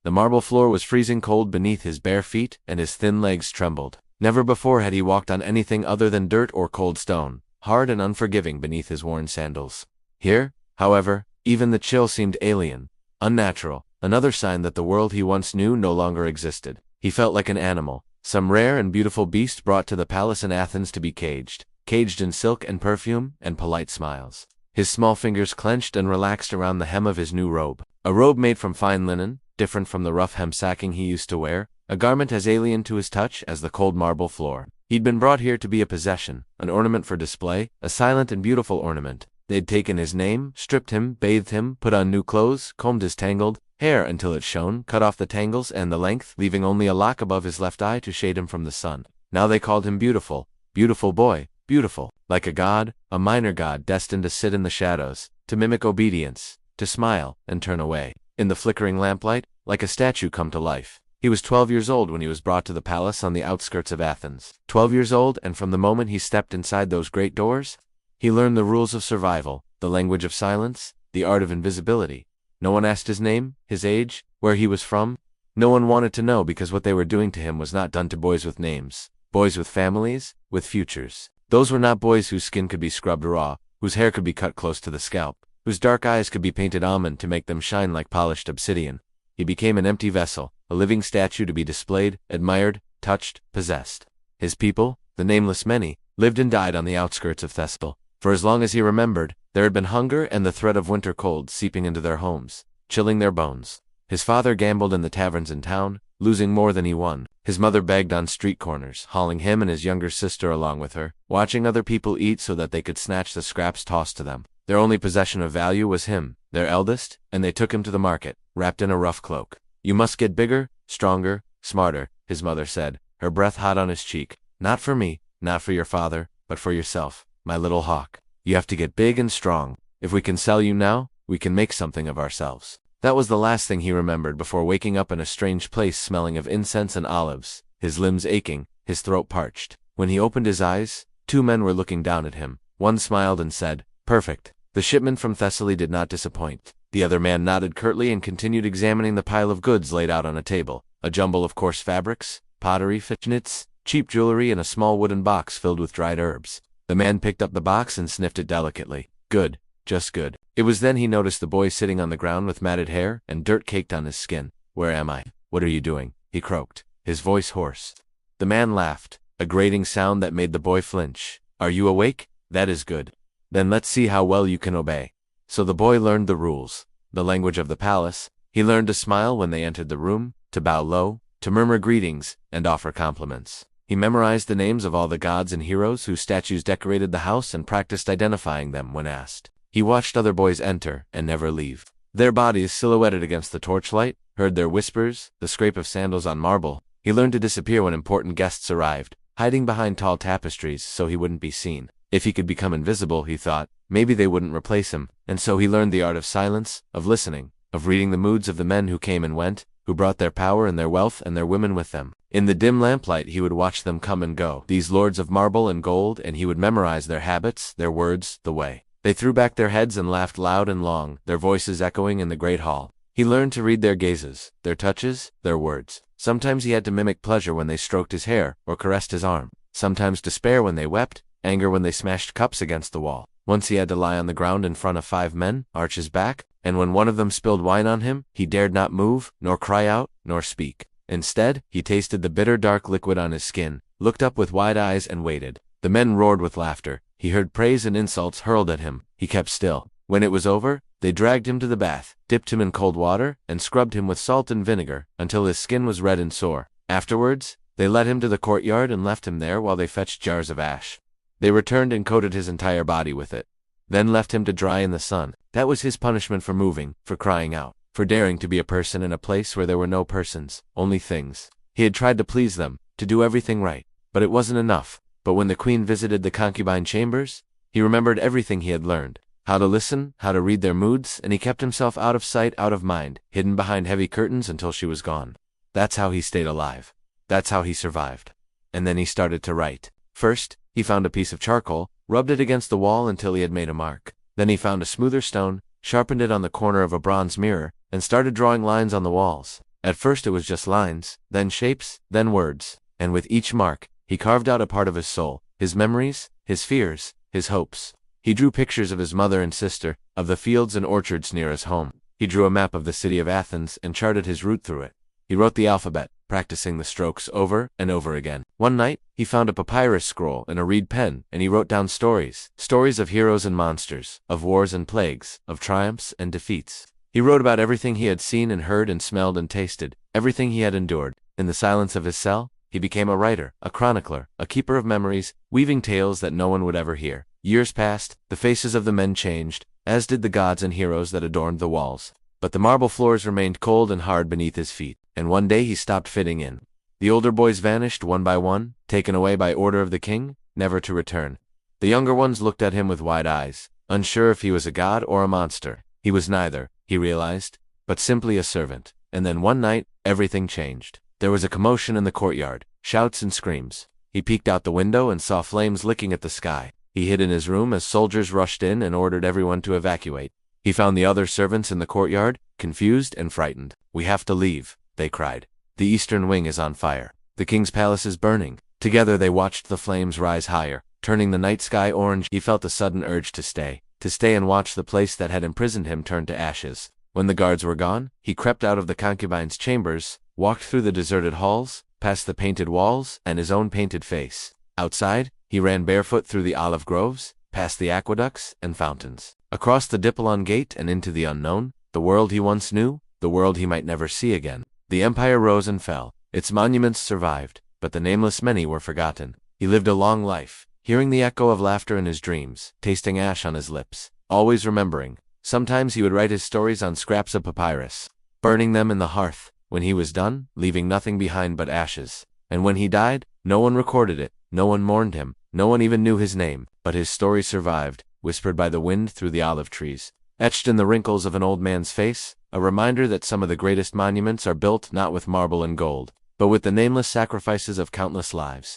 The marble floor was freezing cold beneath his bare feet, and his thin legs trembled. Never before had he walked on anything other than dirt or cold stone, hard and unforgiving beneath his worn sandals. Here, however, even the chill seemed alien, unnatural, another sign that the world he once knew no longer existed. He felt like an animal, some rare and beautiful beast brought to the palace in Athens to be caged in silk and perfume and polite smiles. His small fingers clenched and relaxed around the hem of his new robe, a robe made from fine linen, different from the rough hem sacking he used to wear, a garment as alien to his touch as the cold marble floor. He'd been brought here to be a possession, an ornament for display, a silent and beautiful ornament. They'd taken his name, stripped him, bathed him, put on new clothes, combed his tangled hair until it shone, cut off the tangles and the length, leaving only a lock above his left eye to shade him from the sun. Now they called him beautiful, beautiful boy, beautiful, like a god, a minor god destined to sit in the shadows, to mimic obedience, to smile and turn away. In the flickering lamplight, like a statue come to life. He was 12 years old when he was brought to the palace on the outskirts of Athens. 12 years old, and from the moment he stepped inside those great doors, he learned the rules of survival, the language of silence, the art of invisibility. No one asked his name, his age, where he was from. No one wanted to know because what they were doing to him was not done to boys with names, boys with families, with futures. Those were not boys whose skin could be scrubbed raw, whose hair could be cut close to the scalp, whose dark eyes could be painted almond to make them shine like polished obsidian. He became an empty vessel, a living statue to be displayed, admired, touched, possessed. His people, the nameless many, lived and died on the outskirts of Thessaly. For as long as he remembered, there had been hunger and the threat of winter cold seeping into their homes, chilling their bones. His father gambled in the taverns in town, losing more than he won. His mother begged on street corners, hauling him and his younger sister along with her, watching other people eat so that they could snatch the scraps tossed to them. Their only possession of value was him, their eldest, and they took him to the market, wrapped in a rough cloak. "You must get bigger, stronger, smarter," his mother said, her breath hot on his cheek. "Not for me, not for your father, but for yourself, my little hawk. You have to get big and strong. If we can sell you now, we can make something of ourselves." That was the last thing he remembered before waking up in a strange place smelling of incense and olives, his limbs aching, his throat parched. When he opened his eyes, 2 men were looking down at him. One smiled and said, "Perfect." The shipment from Thessaly did not disappoint. The other man nodded curtly and continued examining the pile of goods laid out on a table, a jumble of coarse fabrics, pottery, fishnets, cheap jewelry, and a small wooden box filled with dried herbs. The man picked up the box and sniffed it delicately. Good, just good. It was then he noticed the boy sitting on the ground with matted hair and dirt caked on his skin. "Where am I? What are you doing?" he croaked, his voice hoarse. The man laughed, a grating sound that made the boy flinch. "Are you awake? That is good. Then let's see how well you can obey." So the boy learned the rules, the language of the palace. He learned to smile when they entered the room, to bow low, to murmur greetings, and offer compliments. He memorized the names of all the gods and heroes whose statues decorated the house and practiced identifying them when asked. He watched other boys enter and never leave. Their bodies silhouetted against the torchlight, heard their whispers, the scrape of sandals on marble. He learned to disappear when important guests arrived, hiding behind tall tapestries so he wouldn't be seen. If he could become invisible, he thought, maybe they wouldn't replace him. And so he learned the art of silence, of listening, of reading the moods of the men who came and went, who brought their power and their wealth and their women with them. In the dim lamplight he would watch them come and go, these lords of marble and gold, and he would memorize their habits, their words, the way they threw back their heads and laughed loud and long, their voices echoing in the great hall. He learned to read their gazes, their touches, their words. Sometimes he had to mimic pleasure when they stroked his hair or caressed his arm. Sometimes despair when they wept, anger when they smashed cups against the wall. Once he had to lie on the ground in front of 5 men, arch his back, and when one of them spilled wine on him, he dared not move, nor cry out, nor speak. Instead, he tasted the bitter dark liquid on his skin, looked up with wide eyes and waited. The men roared with laughter. He heard praise and insults hurled at him. He kept still. When it was over, they dragged him to the bath, dipped him in cold water, and scrubbed him with salt and vinegar until his skin was red and sore. Afterwards, they led him to the courtyard and left him there while they fetched jars of ash. They returned and coated his entire body with it, then left him to dry in the sun. That was his punishment for moving, for crying out, for daring to be a person in a place where there were no persons, only things. He had tried to please them, to do everything right, but it wasn't enough. But when the queen visited the concubine chambers, he remembered everything he had learned, how to listen, how to read their moods, and he kept himself out of sight, out of mind, hidden behind heavy curtains until she was gone. That's how he stayed alive. That's how he survived. And then he started to write. First, he found a piece of charcoal, rubbed it against the wall until he had made a mark. Then he found a smoother stone, sharpened it on the corner of a bronze mirror, and started drawing lines on the walls. At first it was just lines, then shapes, then words, and with each mark, he carved out a part of his soul, his memories, his fears, his hopes. He drew pictures of his mother and sister, of the fields and orchards near his home. He drew a map of the city of Athens and charted his route through it. He wrote the alphabet, practicing the strokes over and over again. One night, he found a papyrus scroll and a reed pen, and he wrote down stories of heroes and monsters, of wars and plagues, of triumphs and defeats. He wrote about everything he had seen and heard and smelled and tasted, everything he had endured. In the silence of his cell, he became a writer, a chronicler, a keeper of memories, weaving tales that no one would ever hear. Years passed, the faces of the men changed, as did the gods and heroes that adorned the walls. But the marble floors remained cold and hard beneath his feet, and one day he stopped fitting in. The older boys vanished one by one, taken away by order of the king, never to return. The younger ones looked at him with wide eyes, unsure if he was a god or a monster. He was neither, he realized, but simply a servant. And then one night, everything changed. There was a commotion in the courtyard, shouts and screams. He peeked out the window and saw flames licking at the sky. He hid in his room as soldiers rushed in and ordered everyone to evacuate. He found the other servants in the courtyard, confused and frightened. "We have to leave," they cried. "The eastern wing is on fire. The king's palace is burning." Together they watched the flames rise higher, turning the night sky orange. He felt a sudden urge to stay and watch the place that had imprisoned him turn to ashes. When the guards were gone, he crept out of the concubines' chambers, walked through the deserted halls, past the painted walls and his own painted face. Outside, he ran barefoot through the olive groves, past the aqueducts and fountains, across the Dippolon gate and into the unknown, the world he once knew, the world he might never see again. The empire rose and fell. Its monuments survived, but the nameless many were forgotten. He lived a long life, hearing the echo of laughter in his dreams, tasting ash on his lips, always remembering. Sometimes he would write his stories on scraps of papyrus, burning them in the hearth. When he was done, leaving nothing behind but ashes. And when he died, no one recorded it, no one mourned him, no one even knew his name, but his story survived, whispered by the wind through the olive trees, etched in the wrinkles of an old man's face, a reminder that some of the greatest monuments are built not with marble and gold, but with the nameless sacrifices of countless lives.